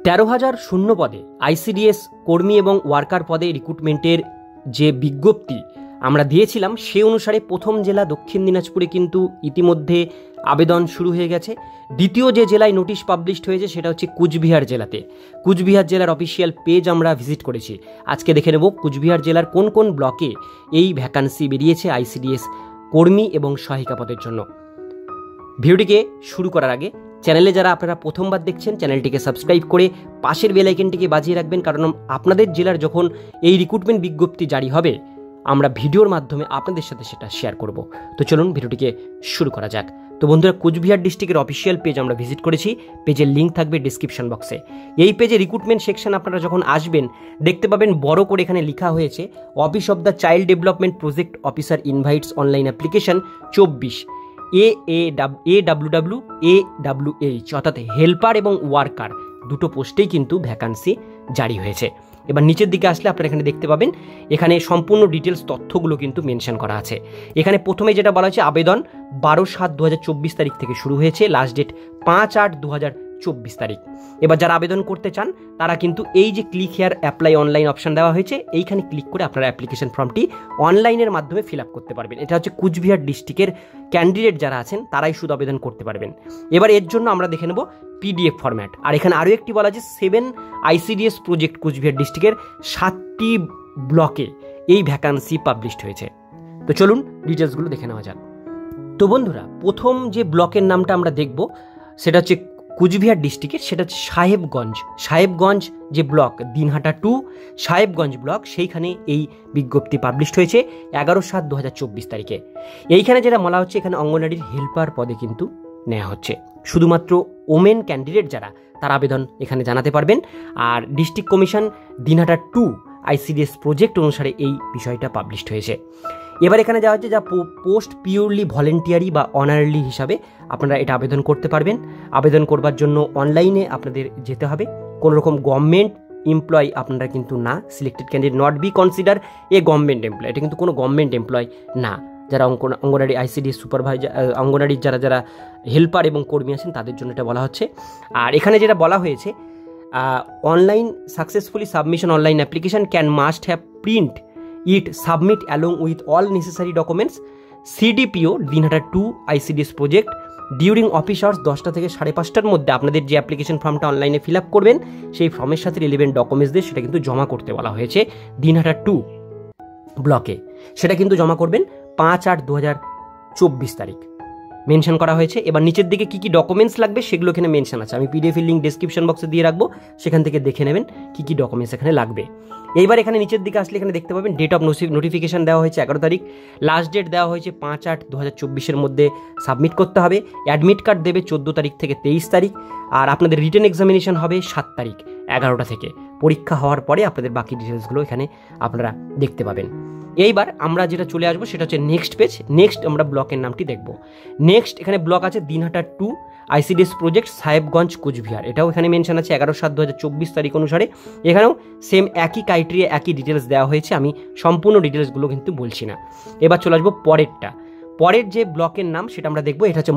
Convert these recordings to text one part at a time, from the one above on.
13,000 শূন্য পদে আইসিডিএস কর্মী এবং ওয়ার্কার পদে রিক্রুটমেন্টের যে বিজ্ঞপ্তি আমরা দিয়েছিলাম সে অনুসারে প্রথম জেলা দক্ষিণ দিনাজপুরে কিন্তু ইতিমধ্যে আবেদন শুরু হয়ে গেছে। দ্বিতীয় যে জেলায় নোটিশ পাবলিশড হয়েছে সেটা হচ্ছে কুচবিহার জেলাতে। কুচবিহার জেলার অফিসিয়াল পেজ আমরা ভিজিট করেছি। আজকে দেখে নেব কুচবিহার জেলার কোন কোন ব্লকে এই ভ্যাকান্সি বেরিয়েছে আইসিডিএস কর্মী এবং সহায়িকা পদের জন্য। ভিডিওটিকে শুরু করার আগে চ্যানেলে যারা আপনারা প্রথমবার দেখছেন চ্যানেলটিকে সাবস্ক্রাইব করে পাশের বেল আইকনটিকে বাজিয়ে রাখবেন, কারণ আপনাদের জেলার যখন এই রিক্রুটমেন্ট বিজ্ঞপ্তি জারি হবে আমরা ভিডিওর মাধ্যমে আপনাদের সাথে সেটা শেয়ার করব। তো চলুন ভিডিওটিকে শুরু করা যাক। তো বন্ধুরা, কুচবিহার ডিস্ট্রিক্টের অফিসিয়াল পেজ আমরা ভিজিট করেছি। পেজের লিঙ্ক থাকবে ডিসক্রিপশন বক্সে। এই পেজে রিক্রুটমেন্ট সেকশন আপনারা যখন আসবেন দেখতে পাবেন বড় করে এখানে লেখা হয়েছে office of the child development project officer invites online application 24 AWH, অর্থাৎ হেল্পার এবং ওয়ার্কার দুটো পোস্টেই কিন্তু ভ্যাকান্সি জারি হয়েছে। এবার নিচের দিকে আসলে আপনারা এখানে দেখতে পাবেন এখানে সম্পূর্ণ ডিটেলস তথ্যগুলো কিন্তু মেনশন করা আছে। এখানে প্রথমে যেটা বলা হয়েছে আবেদন 12/7/2024 তারিখ থেকে শুরু হয়েছে, লাস্ট ডেট 5/8/2024 তারিখ। এবার যারা আবেদন করতে চান তারা কিন্তু এই যে click here apply online option দেওয়া হয়েছে এইখানে ক্লিক করে আপনারা অ্যাপ্লিকেশন ফর্মটি অনলাইনের মাধ্যমে ফিল আপ করতে পারবেন। এটা হচ্ছে কুচবিহার ডিস্ট্রিক্টের ক্যান্ডিডেট যারা আছেন তারাই শুধু আবেদন করতে পারবেন। এবার এর জন্য আমরা দেখে নেব পিডিএফ ফরম্যাট। আর এখানে আরও একটি বলা আছে 7 আইসিডিএস প্রজেক্ট কুচবিহার ডিস্ট্রিক্টের 7টি ব্লকে এই ভ্যাকান্সি পাবলিশড হয়েছে। তো চলুন ডিটেলসগুলো দেখে নেওয়া যাক। তো বন্ধুরা, প্রথম যে ব্লকের নামটা আমরা দেখব সেটা হচ্ছে কুচবিহার ডিস্ট্রিক্টের, সেটা হচ্ছে সাহেবগঞ্জ যে ব্লক, দিনহাটা 2 সাহেবগঞ্জ ব্লক, সেইখানে এই বিজ্ঞপ্তি পাবলিশড হয়েছে 11/7/2024 তারিখে। এইখানে যেটা বলা হচ্ছে এখানে অঙ্গনওয়াড়ির হেল্পার পদে কিন্তু নেওয়া হচ্ছে। শুধুমাত্র ওমেন ক্যান্ডিডেট যারা তারা আবেদন এখানে জানাতে পারবেন। আর district commission Dinhata 2 ICDS project অনুসারে এই বিষয়টা পাবলিশড হয়েছে। এবার এখানে যাওয়া হচ্ছে যা পোস্ট পিওরলি ভলেন্টিয়ারি বা অনারারি হিসাবে আপনারা এটা আবেদন করতে পারবেন। আবেদন করবার জন্য অনলাইনে আপনাদের যেতে হবে। কোনো রকম গভর্নমেন্ট এমপ্লয় আপনারা কিন্তু না। Selected candidate not be consider a government employ, এটা কিন্তু কোনো গভর্নমেন্ট এমপ্লয় না। যারা অঙ্গনওয়াড়ি আইসিডিএস সুপারভাইজার, অঙ্গনওয়াড়ির যারা হেল্পার এবং কর্মী আছেন তাদের জন্য এটা বলা হচ্ছে। আর এখানে যেটা বলা হয়েছে online successfully submission online application can must have print it submit along with all necessary documents CDPO Dinhata 2 ICDS project during office hours 10টা থেকে 5:30টার মধ্যে আপনাদের যে অ্যাপ্লিকেশন ফর্মটা অনলাইনে ফিল আপ করবেন সেই ফর্মের সাথে রিলেভেন্ট ডকুমেন্টস দিয়ে সেটা কিন্তু জমা করতে বলা হয়েছে দিনহাটা 2 ব্লকে। সেটা কিন্তু জমা করবেন 5/8/2024 তারিখ মেনশন করা হয়েছে। এবার নিচের দিকে কি কি ডকুমেন্টস লাগবে সেগুলো এখানে মেনশন আছে। আমি পিডিএফ এর লিঙ্ক ডেসক্রিপশন বক্সে দিয়ে রাখবো, সেখান থেকে দেখে নেবেন কি কি ডকুমেন্টস এখানে লাগবে। এইবার এখানে নিচের দিকে আসলে এখানে দেখতে পাবেন ডেট অফ নোটিফিকেশন দেওয়া হয়েছে 11 তারিখ, লাস্ট ডেট দেওয়া হয়েছে 5/8/2024 মধ্যে সাবমিট করতে হবে। অ্যাডমিট কার্ড দেবে 14 তারিখ থেকে 23 তারিখ। আর আপনাদের রিটেন এক্সামিনেশন হবে 7 তারিখ 11টা থেকে। পরীক্ষা হওয়ার পরে আপনাদের বাকি ডিটেলসগুলো এখানে আপনারা দেখতে পাবেন। এইবার আমরা যেটা চলে আসবো সেটা হচ্ছে নেক্সট পেজ। নেক্সট আমরা ব্লকের নামটি দেখব। নেক্সট এখানে ব্লক আছে দিনহাটা 2 আইসিডিএস প্রজেক্ট সাহেবগঞ্জ কুচবিহার, এটাও এখানে মেনশন আছে 11/7/2024 তারিখ অনুসারে। এখানেও সেম একই ক্রাইটেরিয়া একই ডিটেলস দেওয়া হয়েছে, আমি সম্পূর্ণ ডিটেলসগুলো কিন্তু বলছি না। এবার চলে আসবো পরের যে ব্লকের নাম সেটা আমরা দেখবো। এটা হচ্ছে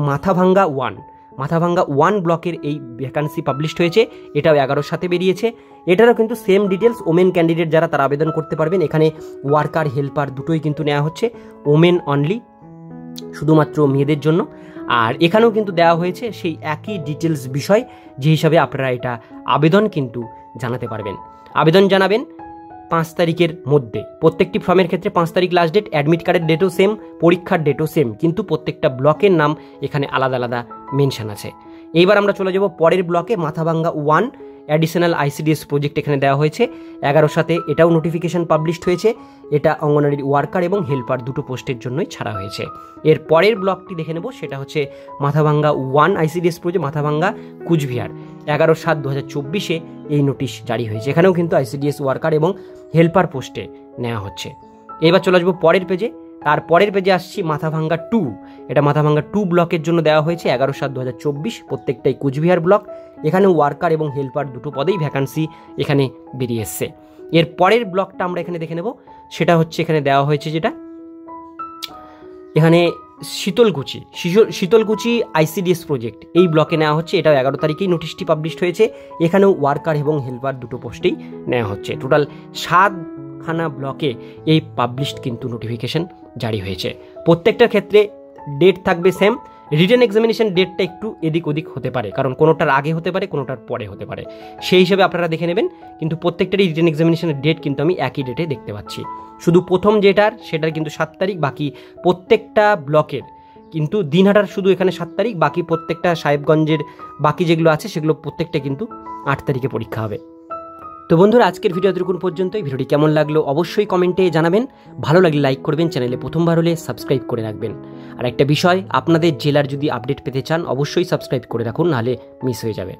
মাথাভাঙ্গা 1 ব্লকের এই ভ্যাকান্সি পাবলিশড হয়েছে, এটাও 11/7 বেরিয়েছে। এটারও কিন্তু সেম ডিটেলস, ওমেন ক্যান্ডিডেট যারা তারা আবেদন করতে পারবেন। এখানে ওয়ার্কার হেল্পার দুটোই কিন্তু নেওয়া হচ্ছে, ওমেন অনলি, শুধুমাত্র মেয়েদের জন্য। আর এখানেও কিন্তু দেওয়া হয়েছে সেই একই ডিটেলস বিষয় যে হিসাবে আপনারা এটা আবেদন কিন্তু জানাতে পারবেন। আবেদন জানাবেন 5 তারিখের মধ্যে। প্রত্যেকটি ফর্মের ক্ষেত্রে 5 তারিখ লাস্ট ডেট, অ্যাডমিট কার্ডের ডেটও সেম, পরীক্ষার ডেটও সেম, কিন্তু প্রত্যেকটা ব্লকের নাম এখানে আলাদা আলাদা মেনশন আছে। এইবার আমরা চলে যাব পরের ব্লকে মাথাভাঙ্গা 1 অ্যাডিশনাল আইসিডিএস প্রজেক্ট এখানে দেওয়া হয়েছে 11/7, এটাও নোটিফিকেশন পাবলিশড হয়েছে। এটা অঙ্গনওয়াড়ির ওয়ার্কার এবং হেল্পার দুটো পোস্টের জন্যই ছাড়া হয়েছে। এর পরের ব্লকটি দেখে নেব, সেটা হচ্ছে মাথাভাঙ্গা 1 আইসিডিএস প্রজেক্ট মাথাভাঙ্গা কুচবিহার 11/7/2024 এই নোটিশ জারি হয়েছে। এখানেও কিন্তু আইসিডিএস ওয়ার্কার এবং হেল্পার পোস্টে নেওয়া হচ্ছে। এবার চলে আসবো পরের পেজে। তার পরের পেজে আসছি মাথাভাঙ্গা 2, এটা মাথাভাঙ্গা 2 ব্লকের জন্য দেওয়া হয়েছে 11/7/2024, প্রত্যেকটাই কুচবিহার ব্লক। এখানে ওয়ার্কার এবং হেল্পার দুটো পদেই ভ্যাকান্সি এখানে বেরিয়ে এসছে। এর পরের ব্লকটা আমরা এখানে দেখে নেব, সেটা হচ্ছে এখানে দেওয়া হয়েছে যেটা এখানে শীতলকুচি আইসিডিএস প্রজেক্ট এই ব্লকে নেওয়া হচ্ছে। এটাও 11 তারিখেই নোটিশটি পাবলিশড হয়েছে। এখানেও ওয়ার্কার এবং হেল্পার দুটো পোস্টেই নেওয়া হচ্ছে। টোটাল 7খানা ব্লকে এই পাবলিশড কিন্তু নোটিফিকেশন জারি হয়েছে। প্রত্যেকটার ক্ষেত্রে ডেট থাকবে সেম। রিটেন এক্সামিনেশন ডেটটা একটু এদিক ওদিক হতে পারে, কারণ কোনোটার আগে হতে পারে, কোনোটার পরে হতে পারে, সেই হিসেবে আপনারা দেখে নেবেন। কিন্তু প্রত্যেকটারই রিটেন এক্সামিনেশনের ডেট কিন্তু আমি একই ডেটে দেখতে পাচ্ছি। শুধু প্রথম সেটার কিন্তু 7 তারিখ, বাকি প্রত্যেকটা ব্লকের কিন্তু দিনহাটার শুধু এখানে 7 তারিখ, বাকি প্রত্যেকটা সাহেবগঞ্জের বাকি যেগুলো আছে সেগুলো প্রত্যেকটা কিন্তু 8 তারিখে পরীক্ষা হবে। তো বন্ধুরা, আজকের ভিডিও এতটুকু পর্যন্তই। ভিডিওটি কেমন লাগলো অবশ্যই কমেন্টে জানাবেন। ভালো লাগলে লাইক করবেন, চ্যানেলে প্রথমবার হলে সাবস্ক্রাইব করে রাখবেন। আর একটা বিষয়, আপনাদের জেলার যদি আপডেট পেতে চান অবশ্যই সাবস্ক্রাইব করে রাখুন, নাহলে মিস হয়ে যাবে।